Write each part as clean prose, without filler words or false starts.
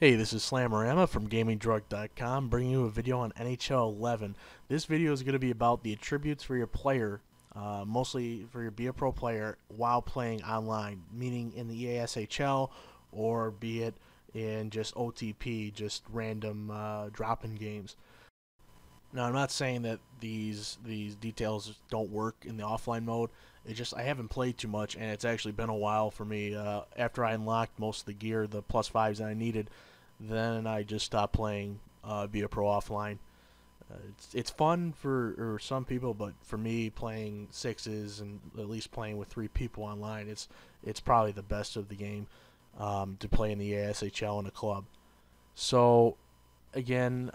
Hey, this is Slammerama from GamingDrug.com bringing you a video on NHL 11. This video is going to be about the attributes for your player, mostly for your Be a Pro player, while playing online, meaning in the EASHL or be it in just OTP, just random drop-in games. Now, I'm not saying that these details don't work in the offline mode. It's just I haven't played too much, and it's actually been a while for me. After I unlocked most of the gear, the +5s that I needed, then I just stopped playing Be a Pro offline. It's fun for some people, but for me, playing sixes and at least playing with 3 people online, it's probably the best of the game to play in the ASHL in a club. So again,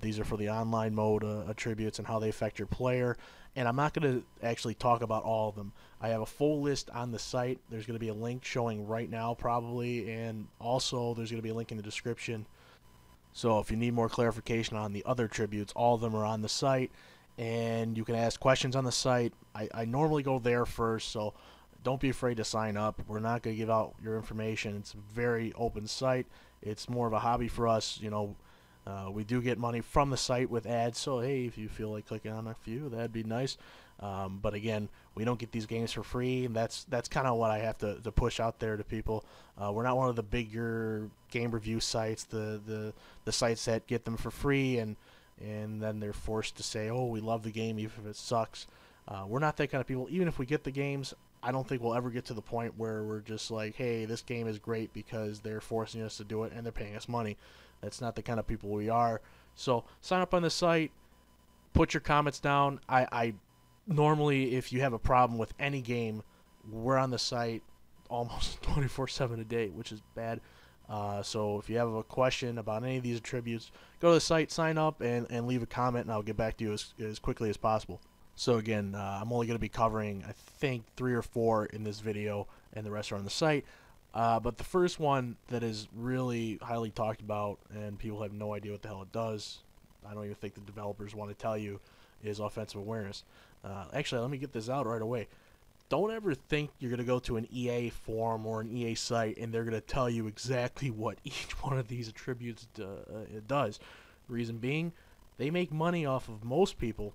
these are for the online mode attributes and how they affect your player. And I'm not going to actually talk about all of them. I have a full list on the site. There's going to be a link showing right now probably, and also there's going to be a link in the description. So if you need more clarification on the other attributes, all of them are on the site, and you can ask questions on the site. I normally go there first, so don't be afraid to sign up. We're not going to give out your information. It's a very open site. It's more of a hobby for us, you know. We do get money from the site with ads, so hey, if you feel like clicking on a few, that'd be nice. But again, we don't get these games for free, and that's kind of what I have to push out there to people. We're not one of the bigger game review sites, the sites that get them for free, and then they're forced to say, oh, we love the game even if it sucks. We're not that kind of people. Even if we get the games, I don't think we'll ever get to the point where we're just like, hey, this game is great because they're forcing us to do it and they're paying us money. That's not the kind of people we are. So sign up on the site, put your comments down. I normally, if you have a problem with any game, we're on the site almost 24/7 a day, which is bad. So if you have a question about any of these attributes, go to the site, sign up, and leave a comment, and I'll get back to you as quickly as possible. So again, I'm only going to be covering, I think, 3 or 4 in this video, and the rest are on the site. But the first one that is really highly talked about, and people have no idea what the hell it does, I don't even think the developers want to tell you, is offensive awareness. Actually, let me get this out right away. Don't ever think you're going to go to an EA forum or an EA site and they're going to tell you exactly what each one of these attributes does. Reason being, they make money off of most people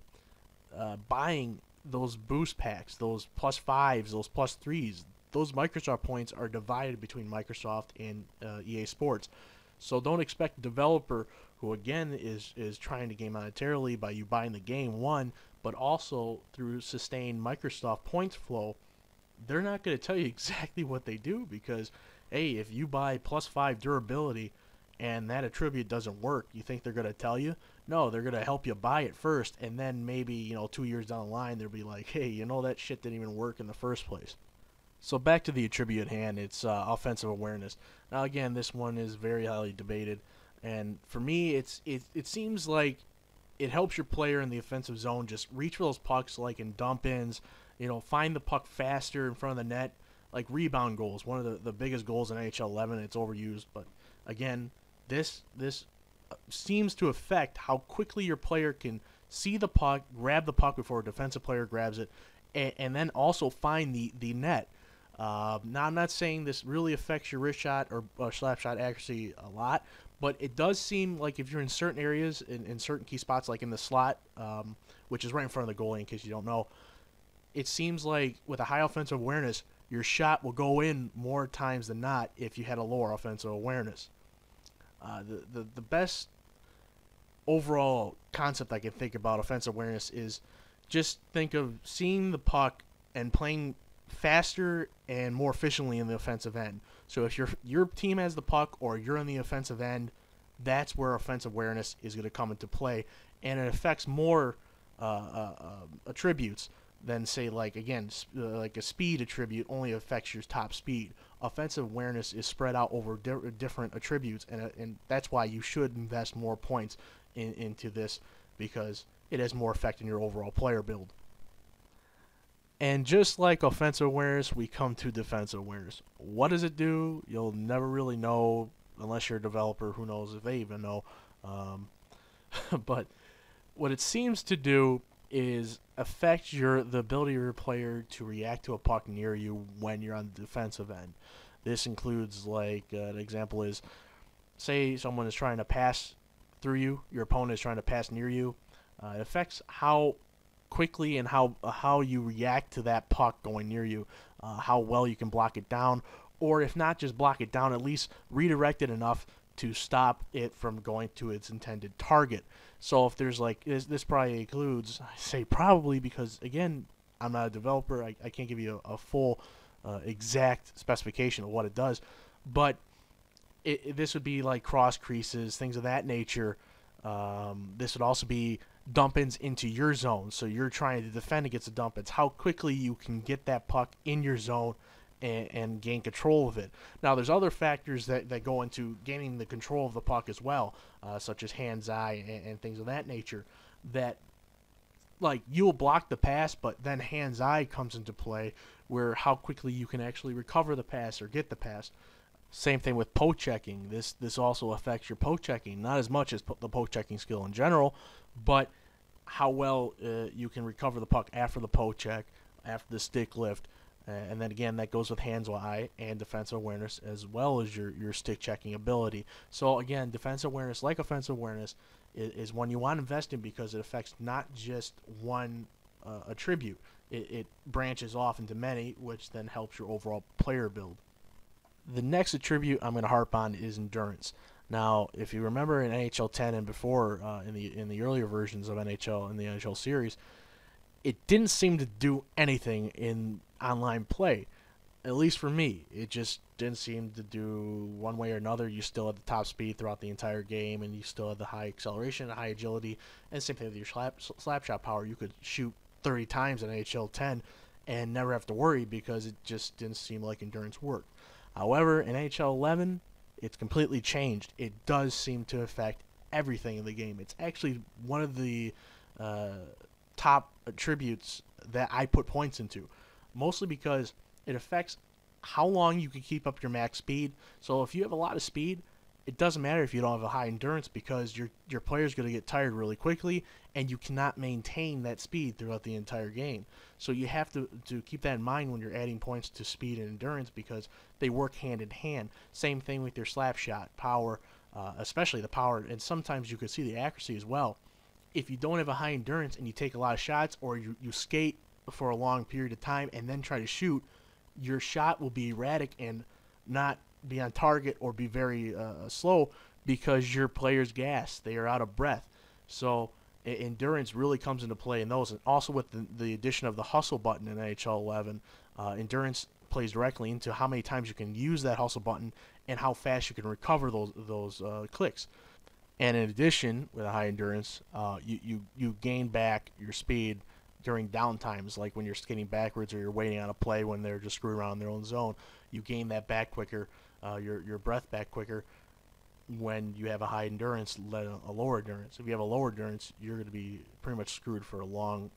buying those boost packs, those +5s, those +3s. Those Microsoft points are divided between Microsoft and EA Sports. So don't expect a developer who, again, is trying to gain monetarily by you buying the game, one, but also through sustained Microsoft points flow. They're not going to tell you exactly what they do because, hey, if you buy +5 durability and that attribute doesn't work, you think they're going to tell you? No, they're going to help you buy it first, and then maybe, 2 years down the line, they'll be like, hey, that shit didn't even work in the first place. So back to the attribute at hand, it's offensive awareness. Now again, this one is very highly debated, and for me, it seems like it helps your player in the offensive zone just reach for those pucks like in dump-ins, find the puck faster in front of the net, like rebound goals. One of the biggest goals in NHL 11. It's overused, but again, this seems to affect how quickly your player can see the puck, grab the puck before a defensive player grabs it, and then also find the net. Now, I'm not saying this really affects your wrist shot or slap shot accuracy a lot, but it does seem like if you're in certain areas, in certain key spots, like in the slot, which is right in front of the goalie in case you don't know, it seems like with a high offensive awareness, your shot will go in more times than not if you had a lower offensive awareness. The best overall concept I can think about offensive awareness is just think of seeing the puck and playing faster and more efficiently in the offensive end. So if your team has the puck or you're on the offensive end, that's where offensive awareness is going to come into play, and it affects more attributes than, say, like a speed attribute only affects your top speed. Offensive awareness is spread out over different attributes, and that's why you should invest more points into this, because it has more effect in your overall player build. And just like offensive awareness, we come to defensive awareness. What does it do? You'll never really know unless you're a developer. Who knows if they even know. But what it seems to do is affect the ability of your player to react to a puck near you when you're on the defensive end. This includes, like, an example is say someone is trying to pass through you, your opponent is trying to pass near you. It affects how quickly and how you react to that puck going near you, how well you can block it down, or if not just block it down, at least redirect it enough to stop it from going to its intended target. So if there's like this probably includes, I say probably because again, I'm not a developer, I can't give you a full exact specification of what it does, but this would be like cross creases, things of that nature. This would also be dump-ins into your zone. So you're trying to defend against the dump-ins. How quickly you can get that puck in your zone and gain control of it. Now, there's other factors that go into gaining the control of the puck as well, such as hands-eye and things of that nature, that like you'll block the pass, but then hands-eye comes into play where how quickly you can actually recover the pass or get the pass. Same thing with poke checking. This also affects your poke checking, not as much as the poke checking skill in general, but how well you can recover the puck after the poke check, after the stick lift, and then again that goes with hands eye and defensive awareness as well as your stick checking ability. So again, defensive awareness, like offensive awareness, is one you want to invest in because it affects not just one attribute. It branches off into many, which then helps your overall player build. The next attribute I'm going to harp on is endurance. Now, if you remember in NHL 10 and before, in the earlier versions of NHL in the NHL series, it didn't seem to do anything in online play. At least for me, it just didn't seem to do one way or another. You still had the top speed throughout the entire game, and you still had the high acceleration, high agility, and same thing with your slap shot power. You could shoot 30 times in NHL 10 and never have to worry because it just didn't seem like endurance worked. However, in NHL 11, it's completely changed. It does seem to affect everything in the game. It's actually one of the top attributes that I put points into, mostly because it affects how long you can keep up your max speed. So if you have a lot of speed, it doesn't matter if you don't have a high endurance because your player's going to get tired really quickly and you cannot maintain that speed throughout the entire game. So you have to keep that in mind when you're adding points to speed and endurance because they work hand in hand. Same thing with your slap shot, power, especially the power, and sometimes you could see the accuracy as well. If you don't have a high endurance and you take a lot of shots or you skate for a long period of time and then try to shoot, your shot will be erratic and not be on target or be very slow because your player's gassed. They are out of breath. So endurance really comes into play in those. And also with the addition of the hustle button in NHL 11, endurance plays directly into how many times you can use that hustle button and how fast you can recover those clicks. And in addition, with a high endurance, you gain back your speed during downtimes, like when you're skating backwards or you're waiting on a play when they're just screwing around in their own zone. You gain that back quicker, your breath back quicker when you have a high endurance, let a lower endurance. If you have a lower endurance, you're going to be pretty much screwed for a long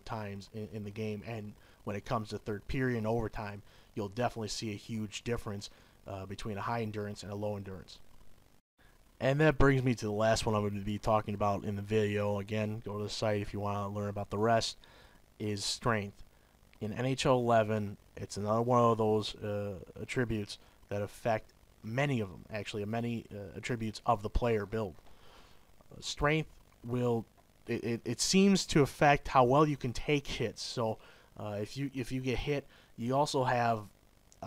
times in the game. And when it comes to third period and overtime, you'll definitely see a huge difference between a high endurance and a low endurance. And that brings me to the last one I'm going to be talking about in the video. Again, go to the site if you want to learn about the rest, is strength. In NHL 11, it's another one of those attributes that affect many of them, actually, many attributes of the player build. Strength will, it seems to affect how well you can take hits. So if you get hit, you also have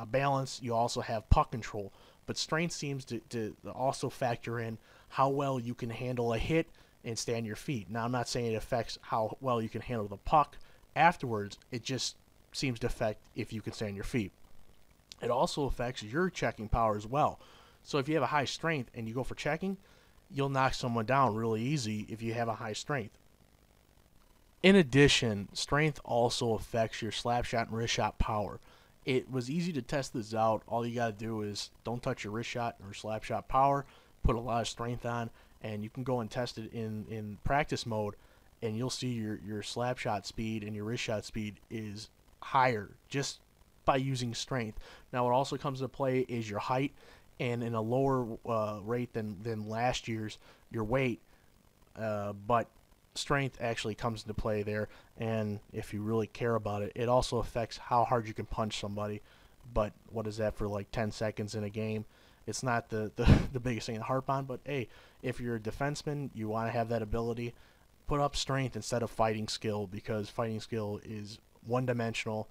balance, you also have puck control. But strength seems to also factor in how well you can handle a hit and stay on your feet. Now, I'm not saying it affects how well you can handle the puck afterwards. It just seems to affect if you can stay on your feet. It also affects your checking power as well. So if you have a high strength and you go for checking, you'll knock someone down really easy if you have a high strength. In addition, strength also affects your slap shot and wrist shot power. It was easy to test this out. All you got to do is don't touch your wrist shot or slap shot power, put a lot of strength on, and you can go and test it in practice mode, and you'll see your slap shot speed and your wrist shot speed is higher just by using strength. Now, what also comes into play is your height, and in a lower rate than last year's, your weight, but strength actually comes into play there, and if you really care about it, it also affects how hard you can punch somebody. But what is that for like 10 seconds in a game? It's not the biggest thing to harp on, but hey, if you're a defenseman, you want to have that ability, put up strength instead of fighting skill, because fighting skill is one-dimensional.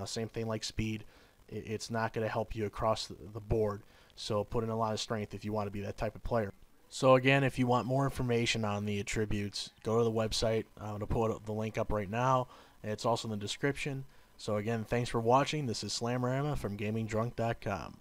Same thing like speed. It's not going to help you across the board. So put in a lot of strength if you want to be that type of player. So again, if you want more information on the attributes, go to the website. I'm going to put the link up right now. And it's also in the description. So again, thanks for watching. This is Slammerama from GamingDrunk.com.